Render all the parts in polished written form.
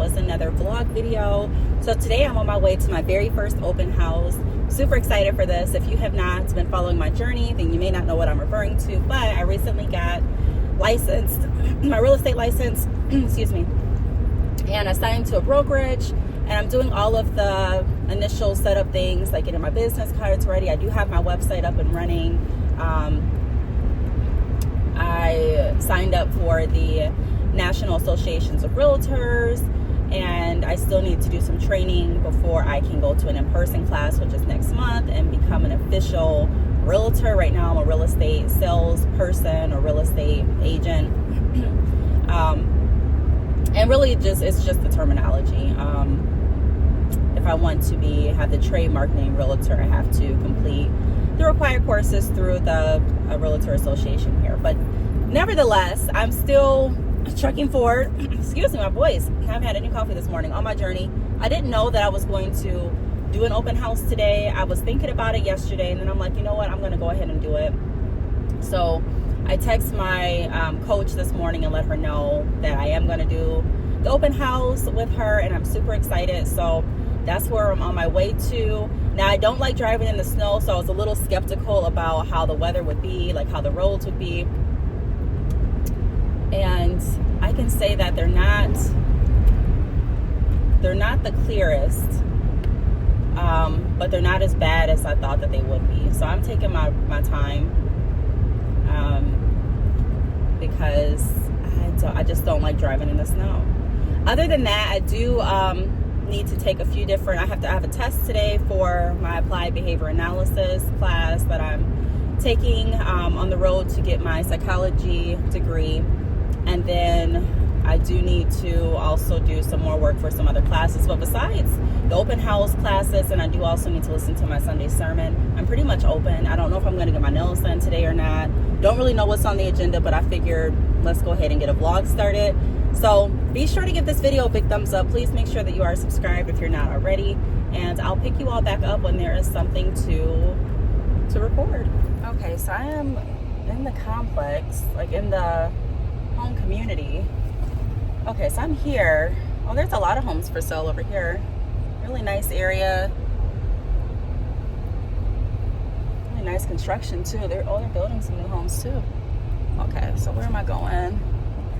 is another vlog video. So today I'm on my way to my very first open house. Super excited for this. If you have not been following my journey, then you may not know what I'm referring to, but I recently got licensed, my real estate license, excuse me, and assigned to a brokerage, and I'm doing all of the initial setup things, like getting my business cards ready. I do have my website up and running. I signed up for the National Associations of Realtors, and I still need to do some training before I can go to an in-person class, which is next month, and become an official realtor. Right now I'm a real estate salesperson or real estate agent. And really it's just the terminology. If I want to have the trademark name realtor, I have to complete the required courses through the Realtor Association here. But nevertheless, I'm still trucking forward. Excuse me, my voice. I haven't had any coffee this morning on my journey. I didn't know that I was going to do an open house today. I was thinking about it yesterday, and then I'm like, you know what? I'm going to go ahead and do it. So I text my coach this morning and let her know that I am going to do the open house with her, and I'm super excited. So that's where I'm on my way to. Now, I don't like driving in the snow, so I was a little skeptical about how the weather would be, like how the roads would be. And I can say that they're not the clearest, but they're not as bad as I thought that they would be. So I'm taking my time, because I just don't like driving in the snow. Other than that, I do need to take a few different, I have a test today for my applied behavior analysis class that I'm taking on the road to get my psychology degree. And then I do need to also do some more work for some other classes. But besides the open house classes, and I do also need to listen to my Sunday sermon, I'm pretty much open. I don't know if I'm going to get my nails done today or not. Don't really know what's on the agenda, but I figured let's go ahead and get a vlog started. So be sure to give this video a big thumbs up. Please make sure that you are subscribed if you're not already. And I'll pick you all back up when there is something to record. Okay, so I am in the complex, like in the home community. Okay, so I'm here. Oh, there's a lot of homes for sale over here. Really nice area. Really nice construction too. They're building some new homes too. Okay, so where am I going?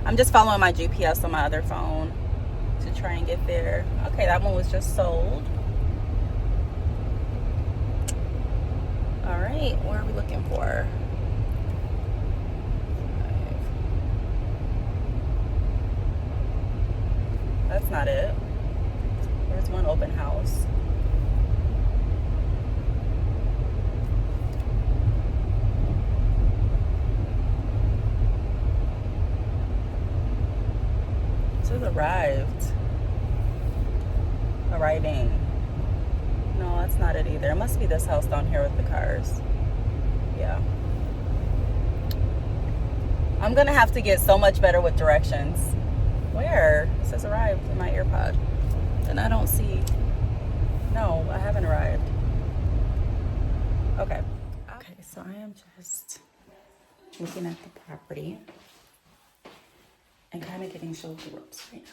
I'm just following my GPS on my other phone to try and get there. Okay, that one was just sold. All right, where are we looking for? That's not it. There's one open house. It says arriving. No, that's not it either. It must be this house down here with the cars. Yeah. I'm gonna have to get so much better with directions. Where? It says arrived in my earpod. And I don't see. No, I haven't arrived. Okay. Okay, so I am just looking at the property and kind of getting showed the ropes right now.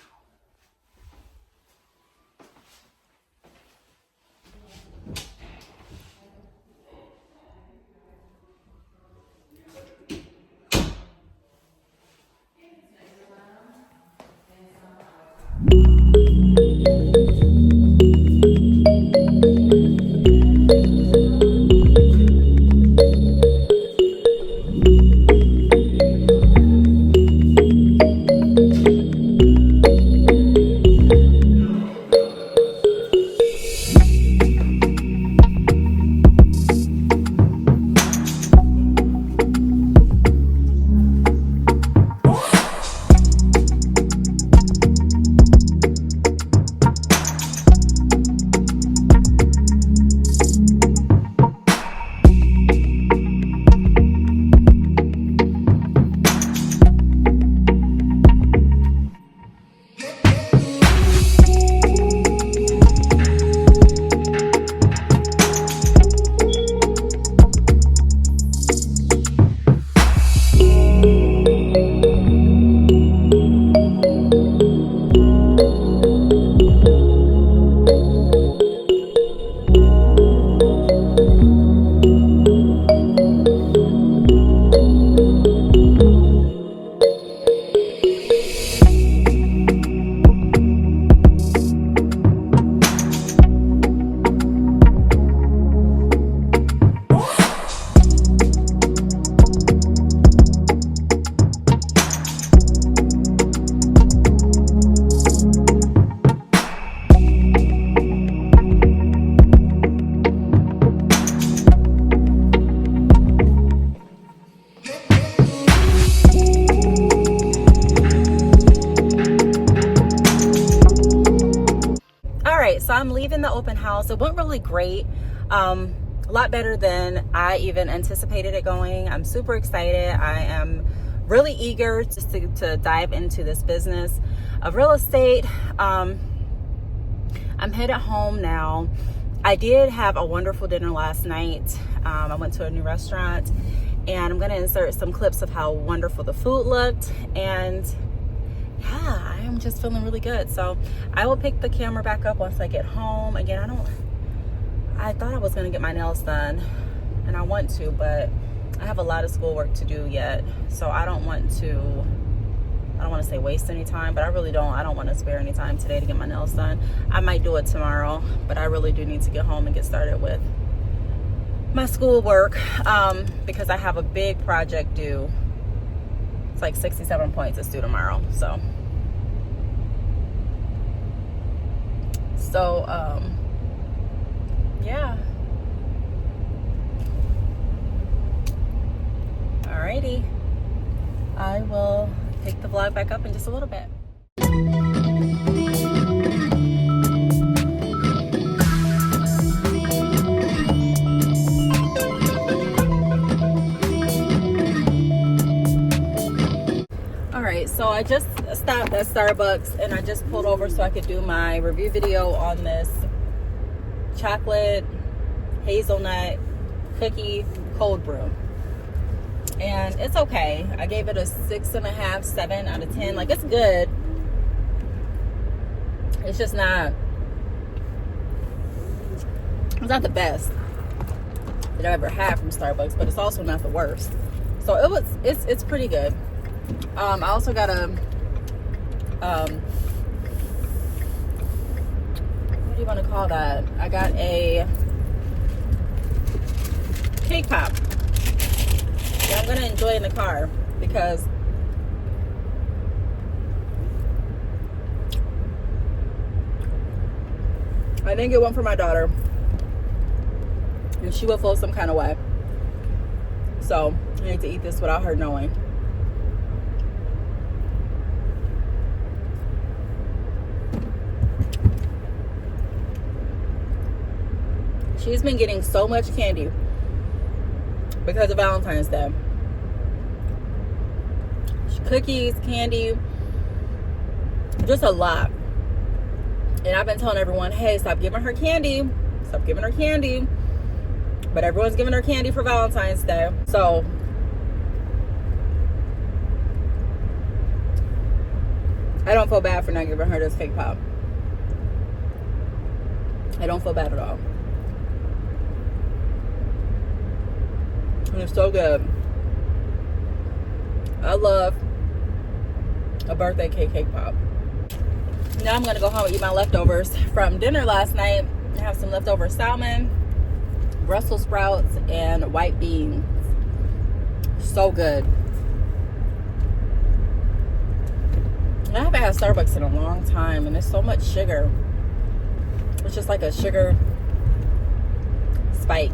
so I'm leaving the open house. It went really great. A lot better than I even anticipated it going. I'm super excited. I am really eager just to dive into this business of real estate. I'm headed home now. I did have a wonderful dinner last night. I went to a new restaurant, and I'm going to insert some clips of how wonderful the food looked. And yeah, I am just feeling really good. So I will pick the camera back up once I get home. Again, I thought I was going to get my nails done, and I want to, but I have a lot of schoolwork to do yet. So I don't want to say waste any time, but I really don't. I don't want to spare any time today to get my nails done. I might do it tomorrow, but I really do need to get home and get started with my schoolwork because I have a big project due. It's like 67 points it's due tomorrow. So yeah. Alrighty. I will pick the vlog back up in just a little bit. Alright, so I just stopped at Starbucks and I just pulled over so I could do my review video on this chocolate hazelnut cookie cold brew. And it's okay. I gave it a 6.5, 7 out of 10. Like, it's good. It's just not, it's not the best that I've ever had from Starbucks, but it's also not the worst. So it's pretty good. I also got a what do you want to call that? I got a cake pop. I'm gonna enjoy in the car because I didn't get one for my daughter and she would feel some kind of way, so I need to eat this without her knowing. She's been getting so much candy because of Valentine's Day. Cookies, candy, just a lot. And I've been telling everyone, hey, stop giving her candy. Stop giving her candy. But everyone's giving her candy for Valentine's Day. So I don't feel bad for not giving her this cake pop. I don't feel bad at all. And it's so good. I love a birthday cake pop. Now I'm gonna go home and eat my leftovers from dinner last night. I have some leftover salmon, Brussels sprouts, and white beans. So good. I haven't had Starbucks in a long time, and there's so much sugar. It's just like a sugar spike.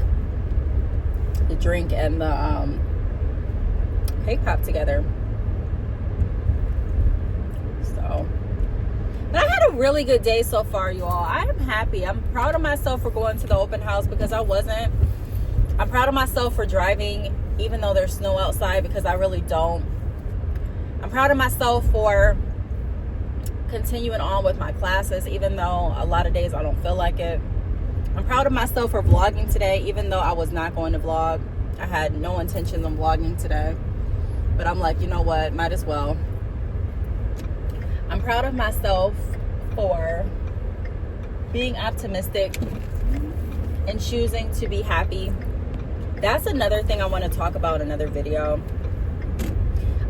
The drink and the cake pop together. So, but I had a really good day so far, you all. I am happy. I'm proud of myself for going to the open house because I wasn't. I'm proud of myself for driving even though there's snow outside because I really don't. I'm proud of myself for continuing on with my classes even though a lot of days I don't feel like it. I'm proud of myself for vlogging today even though I was not going to vlog. I had no intentions of vlogging today. But I'm like, you know what? Might as well. I'm proud of myself for being optimistic and choosing to be happy. That's another thing I want to talk about in another video.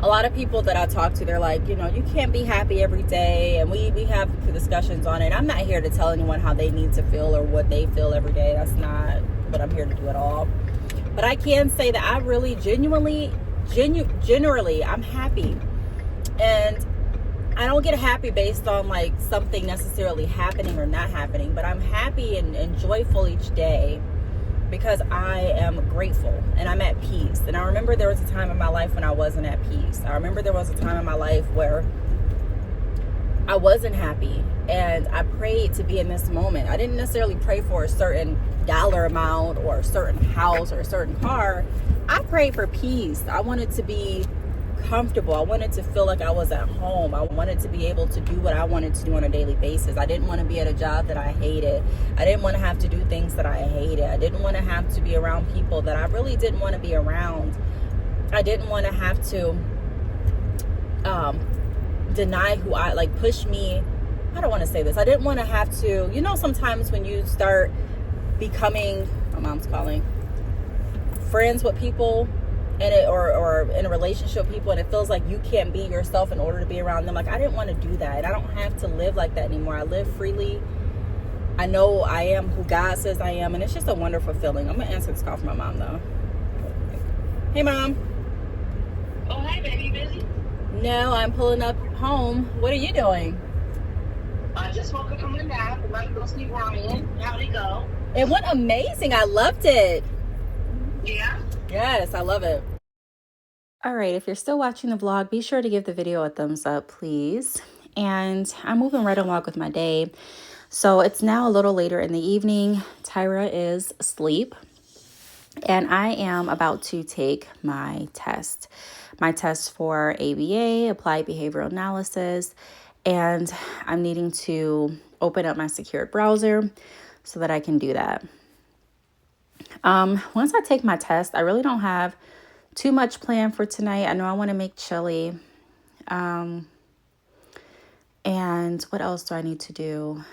A lot of people that I talk to, they're like, you know, you can't be happy every day. And we have discussions on it. I'm not here to tell anyone how they need to feel or what they feel every day. That's not what I'm here to do at all. But I can say that I really generally, I'm happy. And I don't get happy based on like something necessarily happening or not happening, but I'm happy and joyful each day because I am grateful and I'm at peace. And I remember there was a time in my life when I wasn't at peace. I remember there was a time in my life where I wasn't happy, and I prayed to be in this moment. I didn't necessarily pray for a certain dollar amount or a certain house or a certain car. I prayed for peace. I wanted to be comfortable. I wanted to feel like I was at home. I wanted to be able to do what I wanted to do on a daily basis. I didn't want to be at a job that I hated. I didn't want to have to do things that I hated. I didn't want to have to be around people that I really didn't want to be around. I didn't want to have to deny who I, like, push me. I don't want to say this. I didn't want to have to, sometimes when you start becoming, my mom's calling, friends with people and or in a relationship with people, and it feels like you can't be yourself in order to be around them. Like, I didn't want to do that. And I don't have to live like that anymore. I live freely. I know I am who God says I am, and it's just a wonderful feeling. I'm gonna answer this call from my mom though. Hey, Mom. Oh, hi, baby. You busy? No, I'm pulling up home. What are you doing? I just woke up from a nap. I'm about to go see Ryan. How'd it go? It went amazing. I loved it. Yeah? Yes, I love it. All right, if you're still watching the vlog, be sure to give the video a thumbs up, please. And I'm moving right along with my day. So it's now a little later in the evening. Tyra is asleep, and I am about to take my test for ABA, Applied Behavioral Analysis, and I'm needing to open up my secured browser so that I can do that. Once I take my test, I really don't have too much planned for tonight. I know I want to make chili. And what else do I need to do?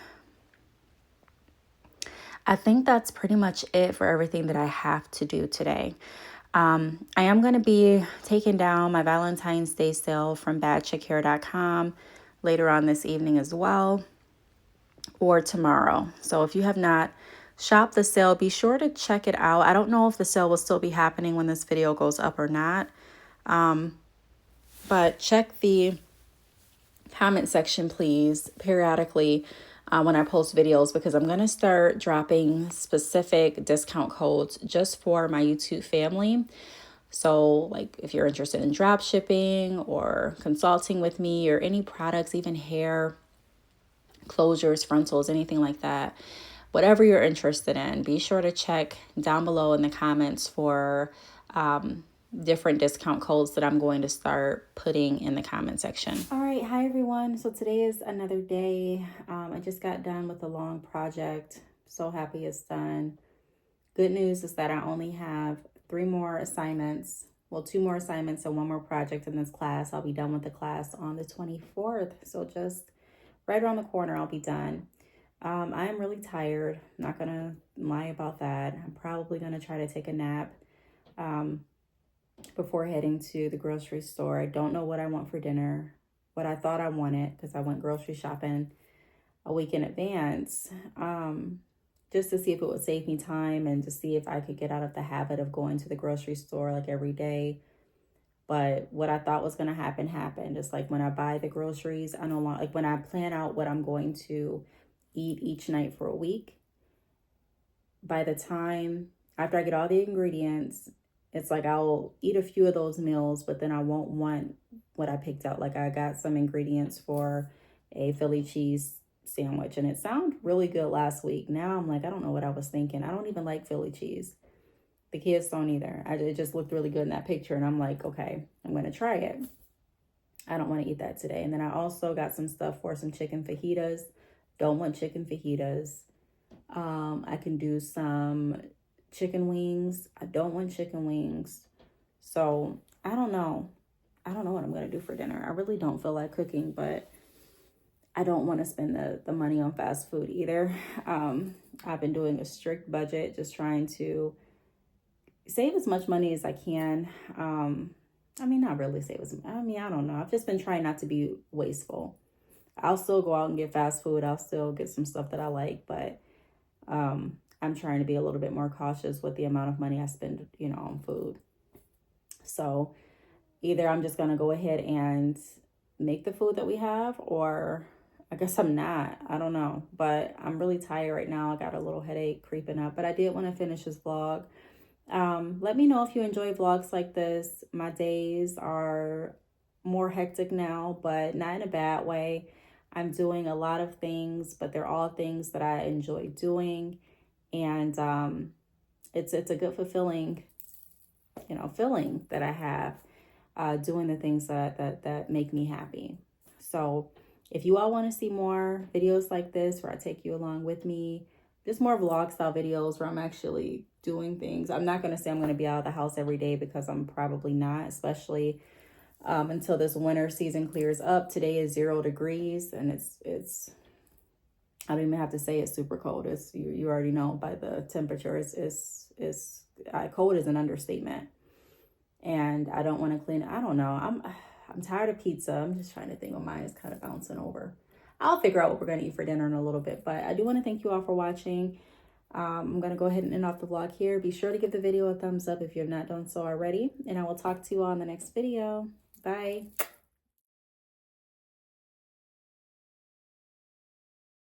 I think that's pretty much it for everything that I have to do today. I am going to be taking down my Valentine's Day sale from badchickhair.com later on this evening as well, or tomorrow. So if you have not shopped the sale, be sure to check it out. I don't know if the sale will still be happening when this video goes up or not. But check the comment section, please, periodically when I post videos, because I'm going to start dropping specific discount codes just for my YouTube family. So like if you're interested in drop shipping or consulting with me or any products, even hair, closures, frontals, anything like that, whatever you're interested in, be sure to check down below in the comments for different discount codes that I'm going to start putting in the comment section. All right. Hi, everyone. So today is another day. I just got done with a long project. So happy it's done. Good news is that I only have 3 more assignments. Well, 2 more assignments and 1 more project in this class. I'll be done with the class on the 24th. So just right around the corner, I'll be done. I am really tired. I'm not going to lie about that. I'm probably going to try to take a nap before heading to the grocery store. I don't know what I want for dinner, what I thought I wanted, because I went grocery shopping a week in advance, just to see if it would save me time and to see if I could get out of the habit of going to the grocery store like every day. But what I thought was going to happen happened. It's like when I buy the groceries, I no longer, like when I plan out what I'm going to eat each night for a week, by the time after I get all the ingredients, it's like I'll eat a few of those meals, but then I won't want what I picked out. Like I got some ingredients for a Philly cheese sandwich, and it sounded really good last week. Now I'm like, I don't know what I was thinking. I don't even like Philly cheese. The kids don't either. It just looked really good in that picture, and I'm like, okay, I'm going to try it. I don't want to eat that today. And then I also got some stuff for some chicken fajitas. Don't want chicken fajitas. I can do some chicken wings. I don't want chicken wings. So I don't know. I don't know what I'm going to do for dinner. I really don't feel like cooking, but I don't want to spend the money on fast food either. I've been doing a strict budget, just trying to save as much money as I can. I mean, not really save as much. I mean, I don't know. I've just been trying not to be wasteful. I'll still go out and get fast food. I'll still get some stuff that I like, but I'm trying to be a little bit more cautious with the amount of money I spend, on food. So either I'm just going to go ahead and make the food that we have, or I guess I'm not. I don't know, but I'm really tired right now. I got a little headache creeping up, but I did want to finish this vlog. Let me know if you enjoy vlogs like this. My days are more hectic now, but not in a bad way. I'm doing a lot of things, but they're all things that I enjoy doing. And it's a good fulfilling, feeling that I have doing the things that make me happy. So if you all want to see more videos like this where I take you along with me, just more vlog style videos where I'm actually doing things. I'm not going to say I'm going to be out of the house every day, because I'm probably not, especially until this winter season clears up. Today is 0 degrees, and it's I don't even have to say it's super cold. It's you already know by the temperature. It's cold is an understatement. And I don't want to clean. I don't know. I'm tired of pizza. I'm just trying to think. Of mine is kind of bouncing over. I'll figure out what we're going to eat for dinner in a little bit. But I do want to thank you all for watching. I'm going to go ahead and end off the vlog here. Be sure to give the video a thumbs up if you have not done so already. And I will talk to you all in the next video. Bye.